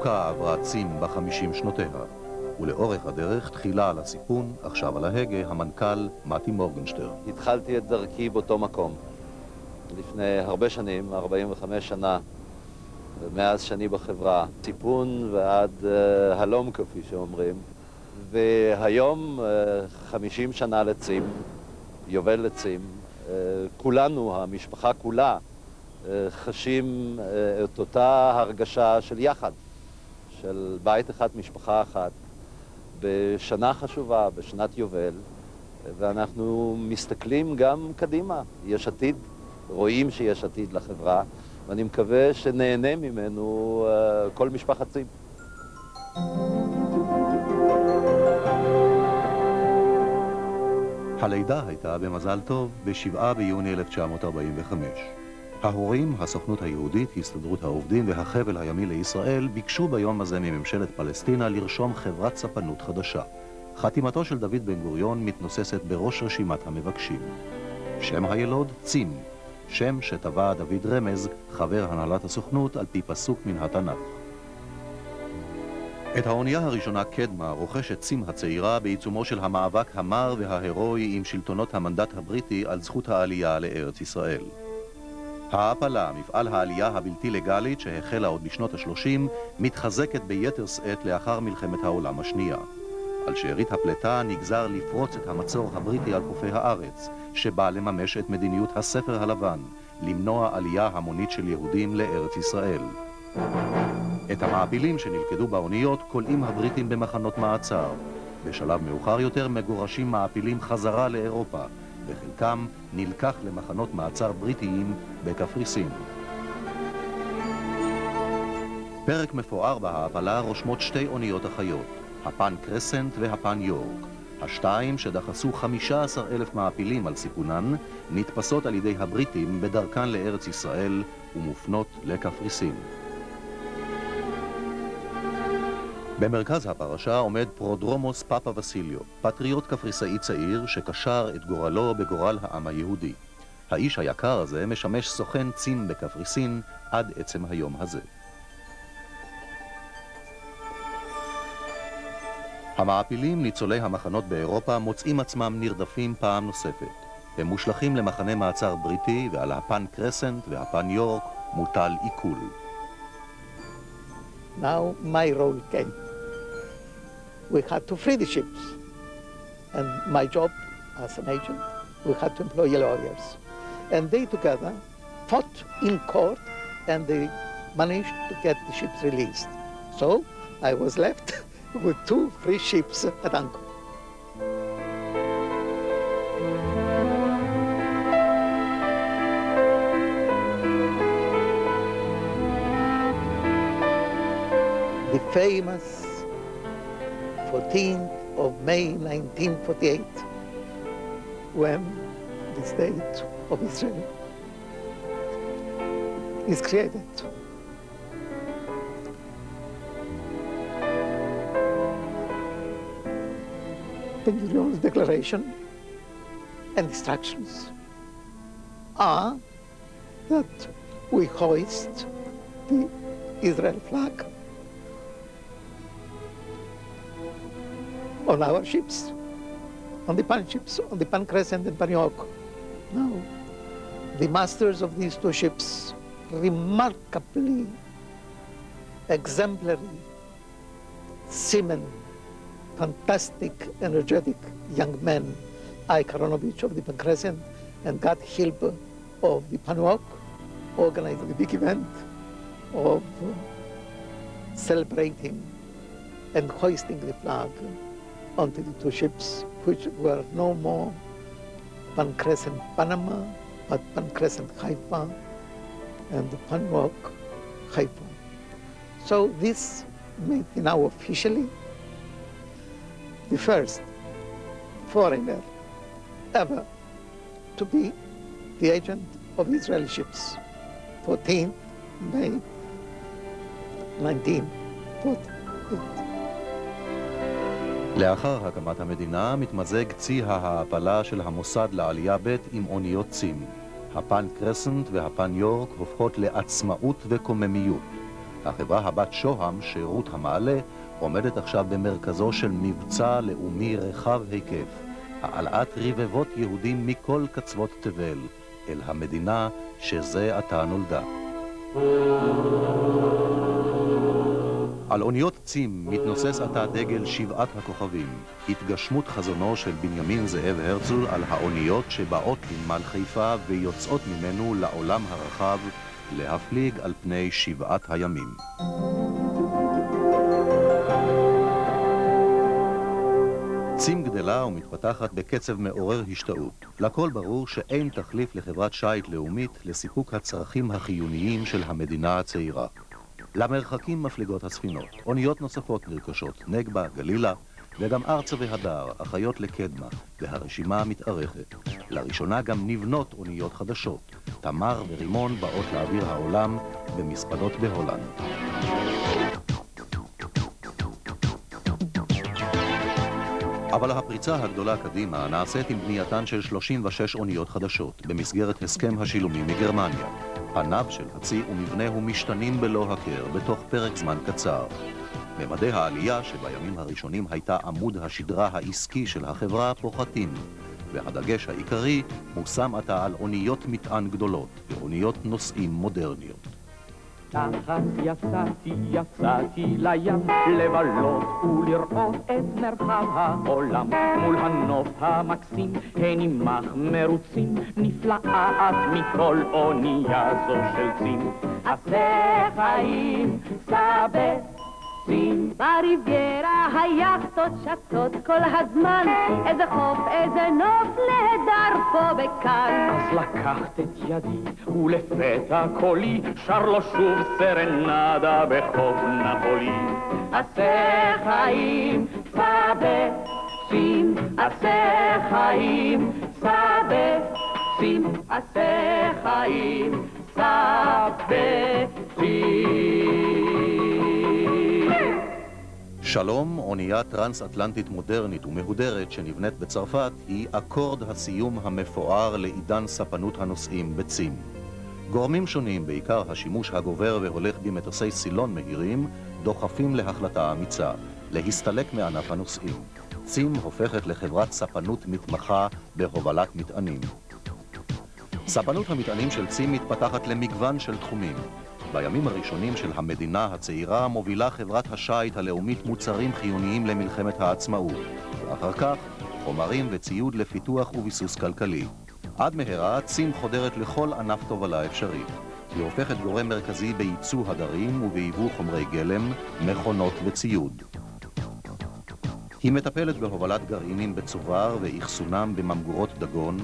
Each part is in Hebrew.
ארוכה עברה צים ב50 שנותיה, ולאורך הדרך תחילה על הסיפון, עכשיו על ההגה, המנכ"ל מתי מורגנשטרן. התחלתי את דרכי באותו מקום, לפני הרבה שנים, 45 שנה, מאז שאני בחברה, סיפון ועד הלום כפי שאומרים, והיום 50 שנה לצים, יובל לצים, כולנו, המשפחה כולה, חשים את אותה הרגשה של יחד, של בית אחד, משפחה אחת, בשנה חשובה, בשנת יובל, ואנחנו מסתכלים גם קדימה. יש עתיד, רואים שיש עתיד לחברה, ואני מקווה שנהנה ממנו כל משפחת צים. הלידה הייתה במזל טוב ב7 ביוני 1945. ההורים, הסוכנות היהודית, הסתדרות העובדים והחבל הימי לישראל ביקשו ביום הזה מממשלת פלסטינה לרשום חברת ספנות חדשה. חתימתו של דוד בן גוריון מתנוססת בראש רשימת המבקשים. שם הילוד צים, שם שטבע דוד רמז, חבר הנהלת הסוכנות, על פי פסוק מן התנ"ך. את האונייה הראשונה קדמה רוכשת צים הצעירה בעיצומו של המאבק המר וההירואי עם שלטונות המנדט הבריטי על זכות העלייה לארץ ישראל. ההעפלה, מפעל העלייה הבלתי לגלית שהחלה עוד בשנות ה-30, מתחזקת ביתר שאת לאחר מלחמת העולם השנייה. על שארית הפלטה נגזר לפרוץ את המצור הבריטי על חופי הארץ, שבא לממש את מדיניות הספר הלבן, למנוע עלייה המונית של יהודים לארץ ישראל. את המעפילים שנלכדו באוניות קולעים הבריטים במחנות מעצר. בשלב מאוחר יותר מגורשים מעפילים חזרה לאירופה, וחלקם נלקח למחנות מעצר בריטיים בקפריסין. פרק מפואר בהעפלה רושמות שתי אוניות אחיות, הפן קרסנט והפן יורק. השתיים שדחסו 15,000 מעפילים על סיפונן נתפסות על ידי הבריטים בדרכן לארץ ישראל ומופנות לקפריסין. במרכז הפרשה עומד פרודרומוס פאפה וסיליו, פטריוט קפריסאי צעיר שקשר את גורלו בגורל העם היהודי. האיש היקר הזה משמש סוכן צים בקפריסין עד עצם היום הזה. המעפילים ניצולי המחנות באירופה מוצאים עצמם נרדפים פעם נוספת. הם מושלכים למחנה מעצר בריטי, ועל הפן קרסנט והפן יורק מוטל עיכול. Now my role came. We had to free the ships. And my job as an agent, we had to employ lawyers. And they together fought in court and they managed to get the ships released. So I was left with 2 free ships at anchor. The famous 14th of May 1948, when the state of Israel is created. Ben-Gurion's declaration and instructions are that we hoist the Israel flag on our ships, on the pan ships, on the pan crescent and pan york. Now, the masters of these 2 ships, remarkably exemplary seamen, fantastic, energetic young men, Ike Aronovich of the Pan Crescent and Gad Hilber of the Pan York, organized the big event of celebrating and hoisting the flag onto the 2 ships, which were no more Pan Crescent Panama, but Pan Crescent Haifa and the Pan York Haifa. So this made me now officially the first foreigner ever to be the agent of Israeli ships. 14 May 1948. לאחר הקמת המדינה מתמזג צי ההעפלה של המוסד לעלייה ב' עם אוניות צים. הפן קרסנט והפן יורק הופכות לעצמאות וקוממיות. החברה הבת שוהם, שירות המעלה, עומדת עכשיו במרכזו של מבצע לאומי רחב היקף, העלאת רבבות יהודים מכל קצוות תבל אל המדינה שזה עתה נולדה. על אוניות צים מתנוסס עתה דגל 7 הכוכבים, התגשמות חזונו של בנימין זאב הרצל על האוניות שבאות לנמל חיפה ויוצאות ממנו לעולם הרחב להפליג על פני 7 הימים. צים גדלה ומתפתחת בקצב מעורר השתאות. לכל ברור שאין תחליף לחברת שייט לאומית לסיפוק הצרכים החיוניים של המדינה הצעירה. למרחקים מפליגות הספינות, אוניות נוספות נרכשות, נגבה, גלילה, וגם ארצה והדר, אחיות לקדמה, והרשימה מתארכת. לראשונה גם נבנות אוניות חדשות. תמר ורימון באות לאוויר העולם במספנות בהולנד. אבל הפריצה הגדולה קדימה נעשית עם בנייתן של 36 אוניות חדשות במסגרת הסכם השילומים מגרמניה. פניו של הצי ומבנהו משתנים בלא הכר בתוך פרק זמן קצר. ממדי העלייה שבימים הראשונים הייתה עמוד השדרה העסקי של החברה פוחתים, והדגש העיקרי מושם עתה על אוניות מטען גדולות ואוניות נוסעים מודרניות. תחת יצאתי לים לבלות ולראות את מרחב העולם מול הנוף המקסים הני מחמרוצים נפלאה מכל אונייה זו של צים עשה חיים סבא צים בריביירה היחטות שטות כל הזמן איזה חוף איזה נוף נהדר פה וכאן אז לקחת את ידי ולפתע קולי שר לו שוב סרנדה בחוף נפולי עשה חיים סבא צים עשה חיים סבא צים עשה חיים סבא צים. שלום, אונייה טרנס-אטלנטית מודרנית ומהודרת שנבנית בצרפת, היא אקורד הסיום המפואר לעידן ספנות הנוסעים בצים. גורמים שונים, בעיקר השימוש הגובר והולך במטוסי סילון מהירים, דוחפים להחלטה אמיצה, להסתלק מענף הנוסעים. צים הופכת לחברת ספנות מתמחה בהובלת מטענים. ספנות המטענים של צים מתפתחת למגוון של תחומים. בימים הראשונים של המדינה הצעירה מובילה חברת השייט הלאומית מוצרים חיוניים למלחמת העצמאות, ואחר כך חומרים וציוד לפיתוח וביסוס כלכלי. עד מהרה צים חודרת לכל ענף תובלה אפשרית. היא הופכת גורם מרכזי בייצוא הדרים וביבוא חומרי גלם, מכונות וציוד. היא מטפלת בהובלת גרעינים בצובר ואחסונם בממגורות דגון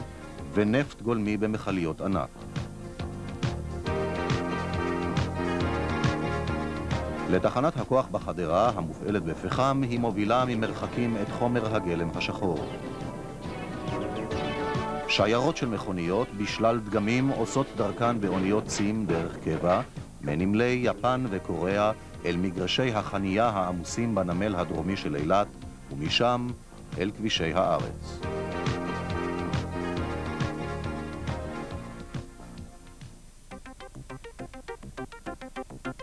ונפט גולמי במכליות ענק. לתחנת הכוח בחדרה, המופעלת בפחם, היא מובילה ממרחקים את חומר הגלם השחור. שיירות של מכוניות בשלל דגמים עושות דרכן באוניות צים דרך קבע, מנמלי יפן וקוריאה אל מגרשי החנייה העמוסים בנמל הדרומי של אילת, ומשם אל כבישי הארץ.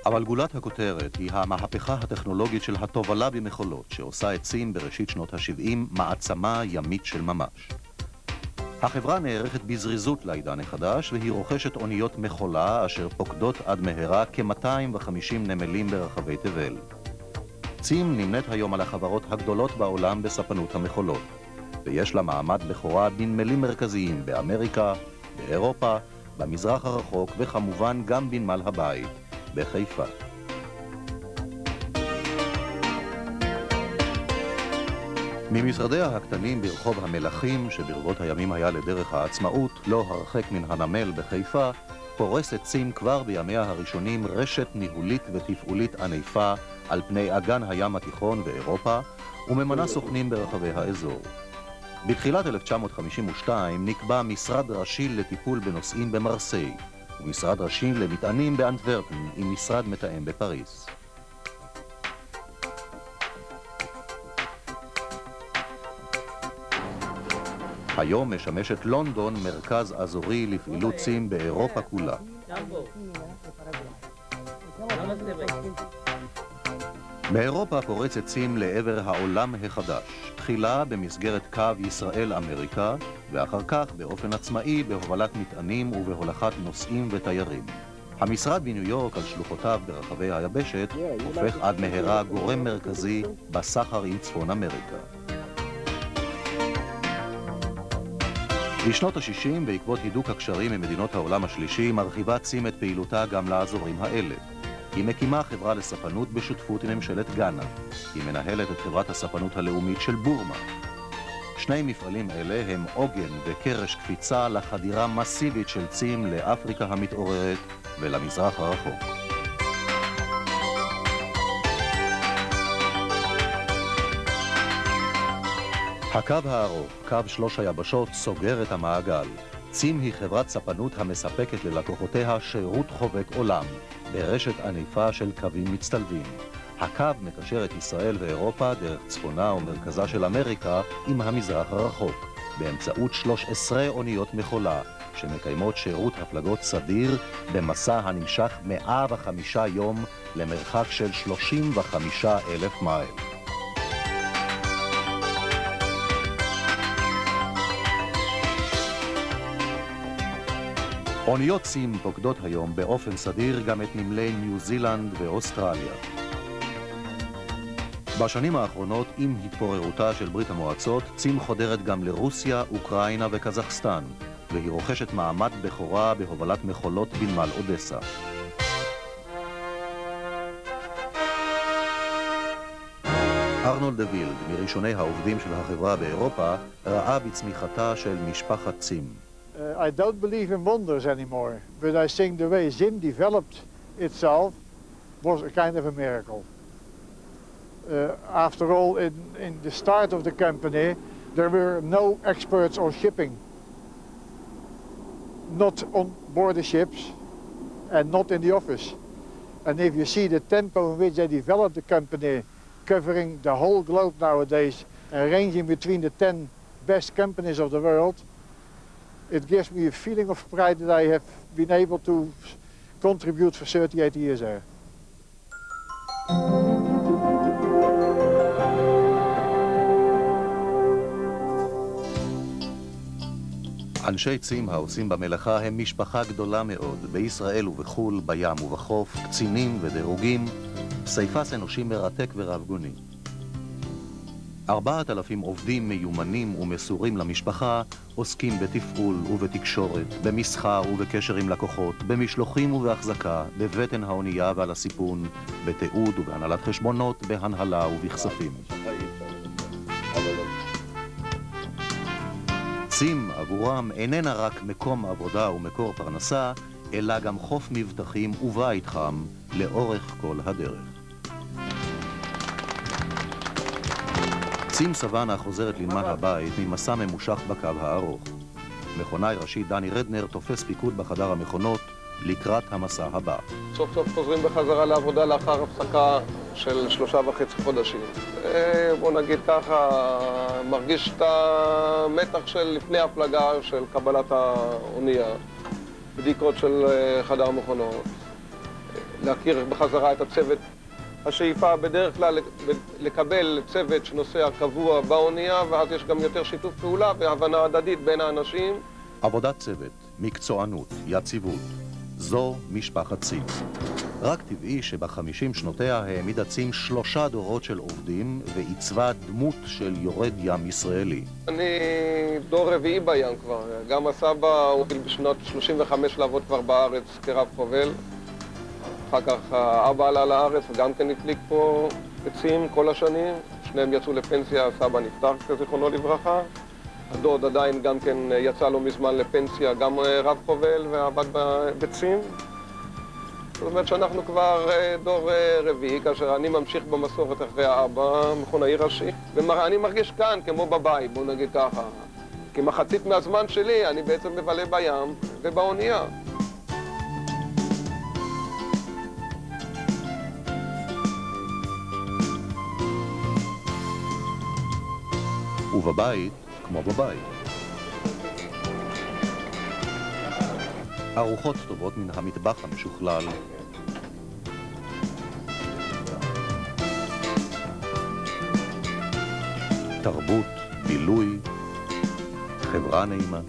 אבל גולת הכותרת היא המהפכה הטכנולוגית של התובלה במכולות, שעושה את צים בראשית שנות ה-70 מעצמה ימית של ממש. החברה נערכת בזריזות לעידן החדש, והיא רוכשת אוניות מכולה אשר פוקדות עד מהרה כ-250 נמלים ברחבי תבל. צים נמנית היום על החברות הגדולות בעולם בספנות המכולות, ויש לה מעמד בכורה בנמלים מרכזיים באמריקה, באירופה, במזרח הרחוק וכמובן גם בנמל הבית, בחיפה. ממשרדיה הקטנים ברחוב המלכים, שברבות הימים היה לדרך העצמאות, לא הרחק מן הנמל בחיפה, פורסת צים כבר בימיה הראשונים רשת ניהולית ותפעולית ענפה על פני אגן הים התיכון ואירופה, וממנה סוכנים ברחבי האזור. בתחילת 1952 נקבע משרד ראשי לטיפול בנושאים במרסיי, ומשרד ראשי למטענים באנטוורפן עם משרד מתאם בפריס. היום משמשת לונדון מרכז אזורי לפעילות צים באירופה כולה. באירופה פורצת צים לעבר העולם החדש, תחילה במסגרת קו ישראל-אמריקה, ואחר כך באופן עצמאי בהובלת מטענים ובהולכת נוסעים ותיירים. המשרד בניו יורק על שלוחותיו ברחבי היבשת הופך עד מהרה גורם מרכזי בסחר עם צפון אמריקה. בשנות ה-60, בעקבות הידוק הקשרים עם מדינות העולם השלישי, מרחיבה צים את פעילותה גם לאזורים האלה. היא מקימה חברה לספנות בשותפות עם ממשלת גאנה. היא מנהלת את חברת הספנות הלאומית של בורמה. שני מפעלים אלה הם עוגן וקרש קפיצה לחדירה מסיבית של צים לאפריקה המתעוררת ולמזרח הרחוק. הקו הארוך, קו 3 היבשות, סוגר את המעגל. צים היא חברת ספנות המספקת ללקוחותיה שירות חובק עולם, ברשת ענפה של קווים מצטלבים. הקו מקשר את ישראל ואירופה דרך צפונה ומרכזה של אמריקה עם המזרח הרחוק, באמצעות 13 אוניות מכולה, שמקיימות שירות הפלגות סדיר במסע הנמשך 105 יום למרחק של 35,000 מייל. אוניות צים פוקדות היום באופן סדיר גם את נמלי ניו זילנד ואוסטרליה. בשנים האחרונות, עם התפוררותה של ברית המועצות, צים חודרת גם לרוסיה, אוקראינה וקזחסטן, והיא רוכשת מעמד בכורה בהובלת מכולות בנמל אודסה. ארנולד דה וילד, מראשוני העובדים של החברה באירופה, ראה בצמיחתה של משפחת צים. I don't believe in wonders anymore, but I think the way Zim developed itself was a kind of a miracle. After all, in the start of the company, there were no experts on shipping. Not on board the ships and not in the office. And if you see the tempo in which they developed the company, covering the whole globe nowadays and ranging between the 10 best companies of the world, it gives me a feeling of pride that I have been able to contribute for 38 years there. אנשי צים העושים במלאכה הם משפחה גדולה מאוד, בישראל ובחול, בים ובחוף, קצינים ודירוגים, פסיפס אנושי מרתק ורב גוני. 4,000 עובדים מיומנים ומסורים למשפחה עוסקים בתפעול ובתקשורת, במסחר ובקשר עם לקוחות, במשלוחים ובהחזקה, בבטן האונייה ועל הסיפון, בתיעוד ובהנהלת חשבונות, בהנהלה ובכספים. צים עבורם איננה רק מקום עבודה ומקור פרנסה, אלא גם חוף מבטחים ובית חם לאורך כל הדרך. צים סוואנה חוזרת לנמל הבית ממסע ממושך בקו הארוך. מכונאי ראשי דני רדנר תופס פיקוד בחדר המכונות לקראת המסע הבא. סוף סוף חוזרים בחזרה לעבודה לאחר הפסקה של 3.5 חודשים. בוא נגיד ככה, מרגיש את המתח של לפני הפלגה של קבלת האונייה, בדיקות של חדר המכונות, להכיר בחזרה את הצוות. השאיפה בדרך כלל לקבל צוות שנוסע קבוע באונייה, ואז יש גם יותר שיתוף פעולה והבנה הדדית בין האנשים. עבודת צוות, מקצוענות, יציבות, זו משפחת צים. רק טבעי שב50 שנותיה העמידה צים 3 דורות של עובדים ועיצבה דמות של יורד ים ישראלי. אני דור רביעי בים כבר. גם הסבא הוא התחיל בשנות 35 לעבוד כבר בארץ כרב חובל. אחר כך האבא עלה לארץ וגם כן הפליג פה בצים כל השנים. שניהם יצאו לפנסיה, הסבא נפטר כזיכרונו לברכה. הדוד עדיין גם כן יצא לו מזמן לפנסיה, גם רב חובל ועבד בצים. זאת אומרת שאנחנו כבר דור רביעי, כאשר אני ממשיך במסורת אחרי האבא, מכונאי ראשי. ואני מרגיש כאן כמו בבית, בוא נגיד ככה. כי מחצית מהזמן שלי אני בעצם מבלה בים ובאונייה. ובבית, כמו בבית. ארוחות טובות מן המטבח המשוכלל, תרבות, בילוי, חברה נעימה.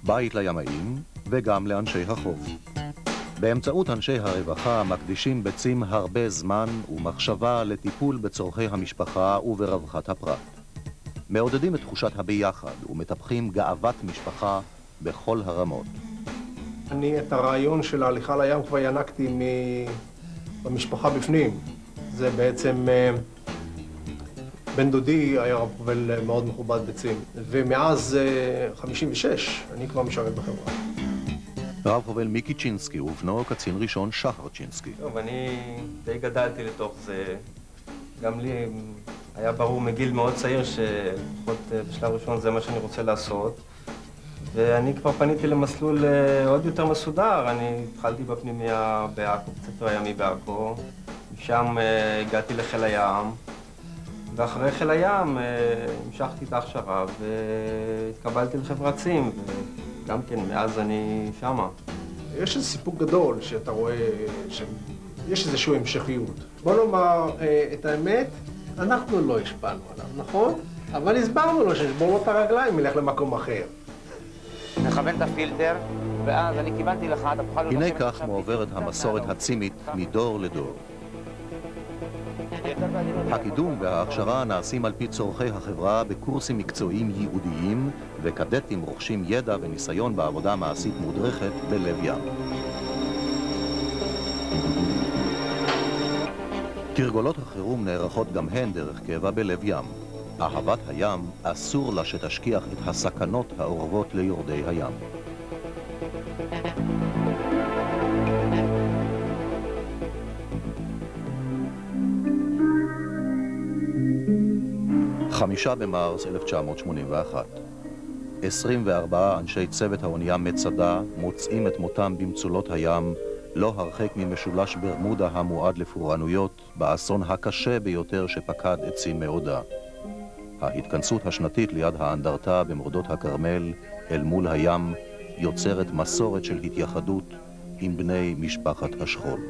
בית לימאים וגם לאנשי החוף. באמצעות אנשי הרווחה מקדישים בצים הרבה זמן ומחשבה לטיפול בצורכי המשפחה וברווחת הפרט. מעודדים את תחושת הביחד ומטפחים גאוות משפחה בכל הרמות. אני את הרעיון של ההליכה לים כבר ינקתי במשפחה בפנים. זה בעצם בן דודי היה רב חובל מאוד מכובד בצים, ומאז 56 אני כבר משרת בחברה. רב חובל מיקי צ'ינסקי ובנו קצין ראשון שחר צ'ינסקי. טוב, אני די גדלתי לתוך זה. גם לי היה ברור מגיל מאוד צעיר שלפחות בשלב ראשון זה מה שאני רוצה לעשות. ואני כבר פניתי למסלול עוד יותר מסודר. אני התחלתי בפנימיה בעכו, בית ספר הימי בעכו. משם הגעתי לחיל הים. ואחרי חיל הים המשכתי את ההכשרה והתקבלתי לחברת צים. וגם כן, מאז אני שמה. יש איזה סיפוק גדול שאתה רואה שיש איזושהי המשכיות. בוא נאמר את האמת, אנחנו לא השפענו עליו, נכון? אבל הסברנו לו שנשבור לו את הרגליים, ילך למקום אחר. נכוון את הפילטר, ואז אני כיוונתי לך, אתה תוכל... הנה כך מועברת המסורת הצימית מדור לדור. הקידום וההכשרה נעשים על פי צורכי החברה בקורסים מקצועיים ייעודיים, וקדטים רוכשים ידע וניסיון בעבודה מעשית מודרכת בלב ים. תרגולות החירום נערכות גם הן דרך קבע בלב ים. אהבת הים אסור לה שתשכיח את הסכנות האורבות ליורדי הים. במרס 1981. 24 אנשי צוות האונייה מצדה מוצאים את מותם במצולות הים, לא הרחק ממשולש ברמודה המועד לפורענויות, באסון הקשה ביותר שפקד את צים מעודה. ההתכנסות השנתית ליד האנדרטה במורדות הכרמל אל מול הים יוצרת מסורת של התייחדות עם בני משפחת השכול.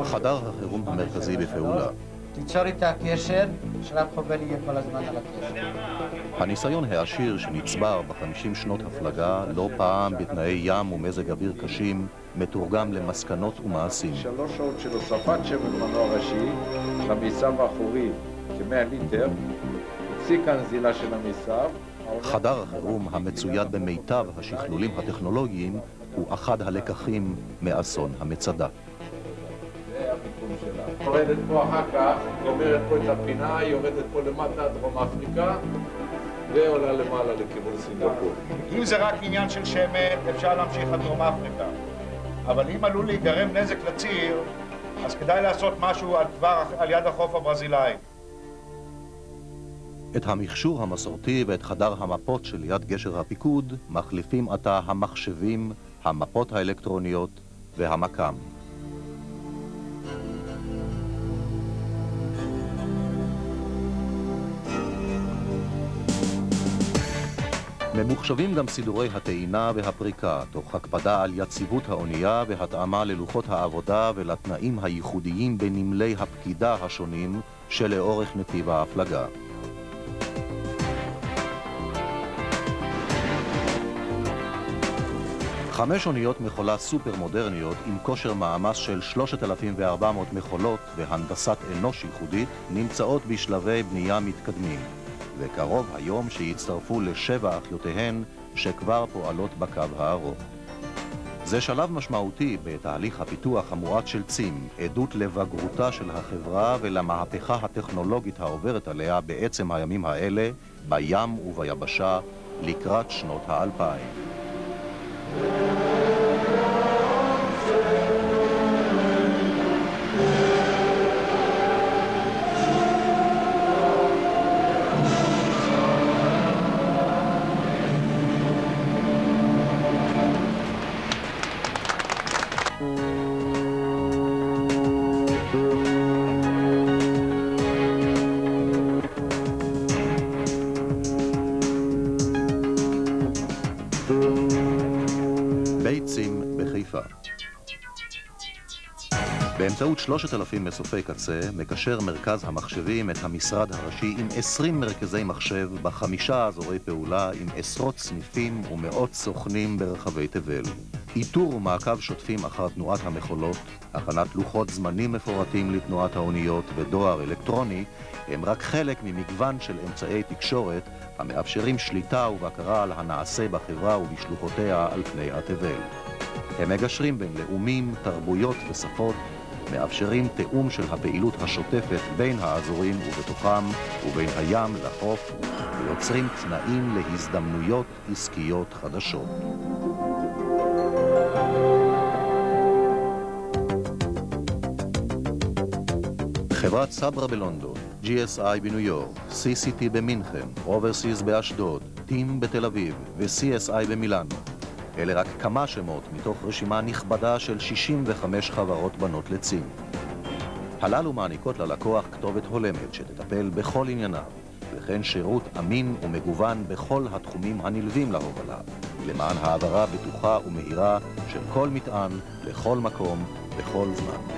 חדר החירום המרכזי בפעולה. תיצור איתה קשר, שרב חובל יהיה כל הזמן על הקשר. הניסיון העשיר שנצבר ב50 שנות הפלגה, לא פעם בתנאי ים ומזג אוויר קשים, מתורגם למסקנות ומעשים. 3 שעות של הוספת שמן מנוע ראשי למיסב האחורי כ100 ליטר, הפסיק הנזילה של המיסב. חדר החירום המצויד במיטב השכלולים הטכנולוגיים הוא אחד הלקחים מאסון המצדה. יורדת פה אחר כך, גומרת פה את הפינה, יורדת פה למטה, דרום אפריקה, ועולה למעלה לכיוון סינגפור. אם זה רק עניין של שמן, אפשר להמשיך עד דרום אפריקה. אבל אם עלול להיגרם נזק לציר, אז כדאי לעשות משהו על יד החוף הברזילאי. את המכשור המסורתי ואת חדר המפות של יד גשר הפיקוד מחליפים עתה המחשבים, המפות האלקטרוניות והמקם. ממוחשבים גם סידורי הטעינה והפריקה, תוך הקפדה על יציבות האונייה והתאמה ללוחות העבודה ולתנאים הייחודיים בנמלי הפקידה השונים שלאורך נתיב ההפלגה. חמש אוניות מכולה סופר מודרניות עם כושר מאמץ של 3,400 מכולות והנדסת אנוש ייחודית נמצאות בשלבי בנייה מתקדמים. וקרוב היום שיצטרפו ל7 אחיותיהן שכבר פועלות בקו הארוך. זה שלב משמעותי בתהליך הפיתוח המואץ של צים, עדות לבגרותה של החברה ולמהפכה הטכנולוגית העוברת עליה בעצם הימים האלה, בים וביבשה, לקראת שנות ה2000. מפעלי צים בחיפה. באמצעות 3,000 מסופי קצה מקשר מרכז המחשבים את המשרד הראשי עם 20 מרכזי מחשב ב5 אזורי פעולה עם עשרות סניפים ומאות סוכנים ברחבי תבל. איתור ומעקב שוטפים אחר תנועת המכולות, הכנת לוחות זמנים מפורטים לתנועת האוניות ודואר אלקטרוני הם רק חלק ממגוון של אמצעי תקשורת המאפשרים שליטה ובקרה על הנעשה בחברה ובשלוחותיה על פני התבל. הם מגשרים בין לאומים, תרבויות ושפות, מאפשרים תאום של הפעילות השוטפת בין האזורים ובתוכם ובין הים לחוף, ויוצרים תנאים להזדמנויות עסקיות חדשות. חברת סברה בלונדון, GSI בניו יורק, CCT במינכן, Overseas באשדוד, טים בתל אביב ו-CSI במילאנו. אלה רק כמה שמות מתוך רשימה נכבדה של 65 חברות בנות לצים. הללו מעניקות ללקוח כתובת הולמת שתטפל בכל ענייניו, וכן שירות אמין ומגוון בכל התחומים הנלווים להובלה, למען העברה בטוחה ומהירה של כל מטען, לכל מקום, בכל זמן.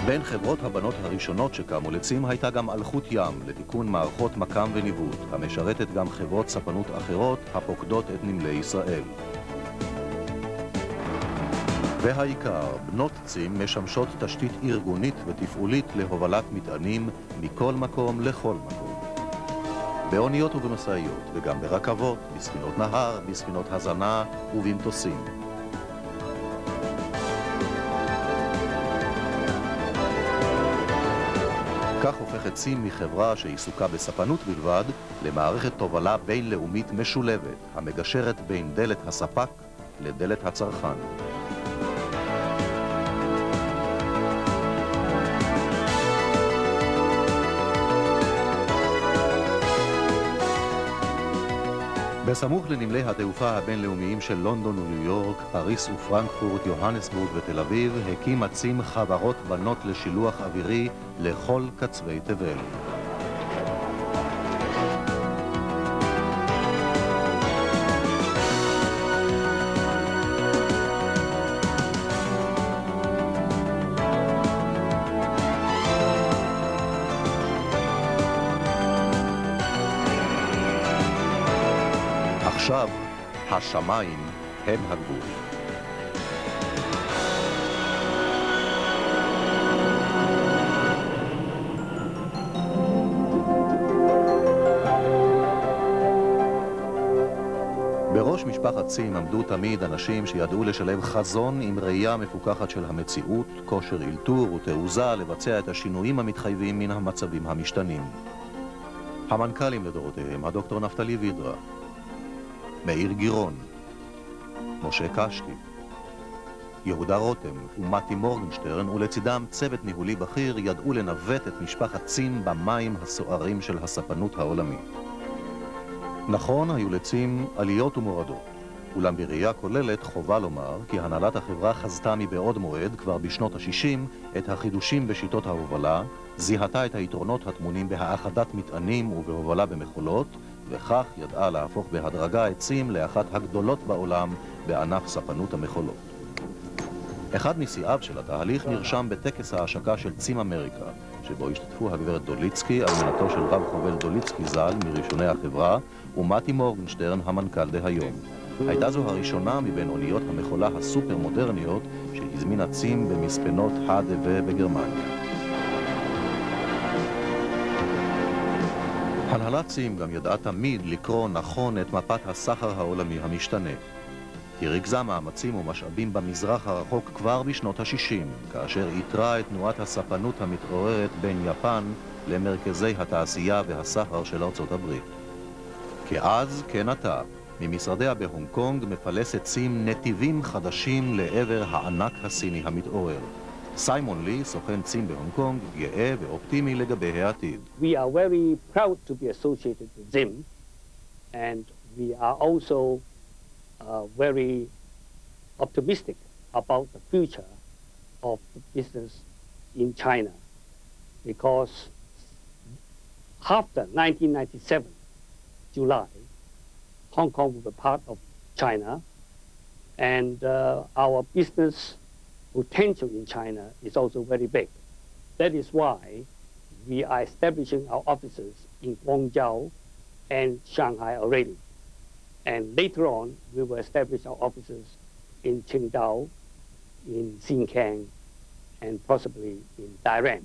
בין חברות הבנות הראשונות שקמו לצים הייתה גם אלחוט ים לתיקון מערכות מקם וניווט, המשרתת גם חברות ספנות אחרות הפוקדות את נמלי ישראל. והעיקר, בנות צים משמשות תשתית ארגונית ותפעולית להובלת מטענים מכל מקום לכל מקום. באוניות ובמשאיות וגם ברכבות, בספינות נהר, בספינות הזנה ובמטוסים. כך הופכת צים מחברה שעיסוקה בספנות בלבד למערכת תובלה בינלאומית משולבת, המגשרת בין דלת הספק לדלת הצרכן. בסמוך לנמלי התעופה הבינלאומיים של לונדון וניו יורק, פריס ופרנקפורט, יוהנסבורג ותל אביב, הקימה צים חברות בנות לשילוח אווירי לכל קצווי תבל. עכשיו, השמיים הם הגבול. בראש משפחת צים עמדו תמיד אנשים שידעו לשלב חזון עם ראייה מפוקחת של המציאות, כושר אילתור ותעוזה לבצע את השינויים המתחייבים מן המצבים המשתנים. המנכ"לים לדורותיהם, הדוקטור נפתלי וידרה, מאיר גירון, משה קשתי, יהודה רותם ומתי מורגנשטרן, ולצידם צוות ניהולי בכיר ידעו לנווט את משפחת צים במים הסוערים של הספנות העולמית. נכון, היו לצים עליות ומורדות, אולם בראייה כוללת חובה לומר כי הנהלת החברה חזתה מבעוד מועד כבר בשנות ה-60 את החידושים בשיטות ההובלה, זיהתה את היתרונות הטמונים בהאחדת מטענים ובהובלה במכולות, וכך ידעה להפוך בהדרגה את צים לאחת הגדולות בעולם בענף ספנות המכולות. אחד נשיאיו של התהליך נרשם בטקס ההשקה של צים אמריקה, שבו השתתפו הגברת דוליצקי, אלמנתו של רב חובל דוליצקי ז"ל מראשוני החברה, ומתי מורגנשטרן המנכ"ל דהיום. הייתה זו הראשונה מבין אוניות המכולה הסופר מודרניות שהזמינה צים במספנות HDW בגרמניה. הנהלת צים גם ידעה תמיד לקרוא נכון את מפת הסחר העולמי המשתנה. היא ריכזה מאמצים ומשאבים במזרח הרחוק כבר בשנות ה-60, כאשר איתרה את תנועת הספנות המתעוררת בין יפן למרכזי התעשייה והסחר של ארצות הברית. כאז, כן עתה, ממשרדיה בהונג קונג מפלסת צים נתיבים חדשים לעבר הענק הסיני המתעורר. סיימון לי, סוכן צים בהונג קונג, גאה ואופטימי לגבי העתיד. We are very proud to be associated with ZIM, and we are also very optimistic about the future of the business in China, because after 1997, July, Hong Kong will be part of China, and our business potential in China is also very big. That is why we are establishing our offices in Guangzhou and Shanghai already. And later on, we will establish our offices in Qingdao, in Xinjiang, and possibly in Dairen.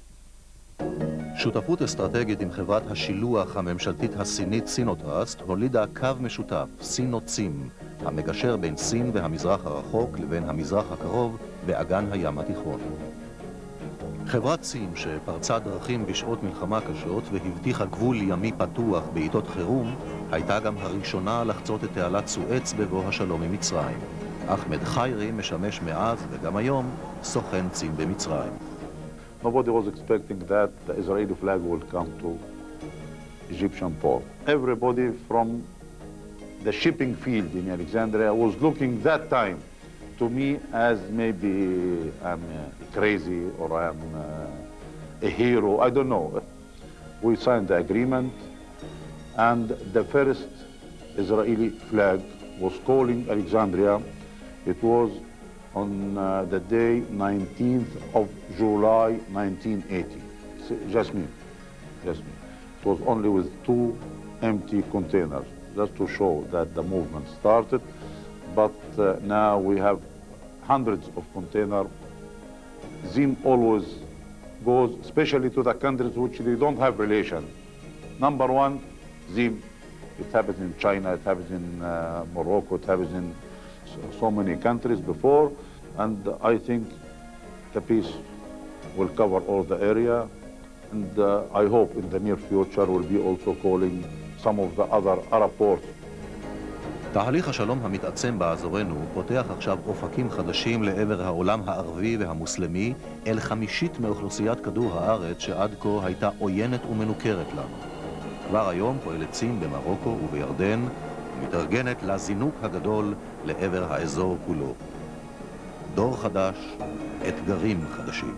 שותפות אסטרטגית עם חברת השילוח הממשלתית הסינית סינוטרסט הולידה קו משותף, סינוצים, המגשר בין סין והמזרח הרחוק לבין המזרח הקרוב באגן הים התיכון. חברת סין שפרצה דרכים בשעות מלחמה קשות והבטיחה גבול ימי פתוח בעיתות חירום, הייתה גם הראשונה לחצות את תעלת סואץ בבוא השלום עם מצרים. אחמד חיירי משמש מאז וגם היום סוכן צים במצרים. Nobody was expecting that the Israeli flag will come to Egyptian port. Everybody from the shipping field in Alexandria was looking that time to me as maybe I'm crazy or I'm a hero, I don't know. We signed the agreement and the first Israeli flag was calling Alexandria. It was on the day 19th of July 1980. Just me. It was only with 2 empty containers, just to show that the movement started. But now we have hundreds of containers. ZIM always goes, especially to the countries which they don't have relation. Number one, ZIM. It happens in China, it happens in Morocco, it happens in so many countries before, and I think the peace will cover all the area, and I hope in the near future we'll be also calling some of the other Arab ports. תהליך השלום המתעצם באזורנו פותח עכשיו אופקים חדשים לעבר העולם הערבי והמוסלמי אל 1/5 מאוכלוסיית כדור הארץ שעד כה הייתה עוינת ומנוכרת לנו. כבר היום פועלת סין במרוקו ובירדן ומתארגנת לזינוק הגדול לעבר האזור כולו. דור חדש, אתגרים חדשים.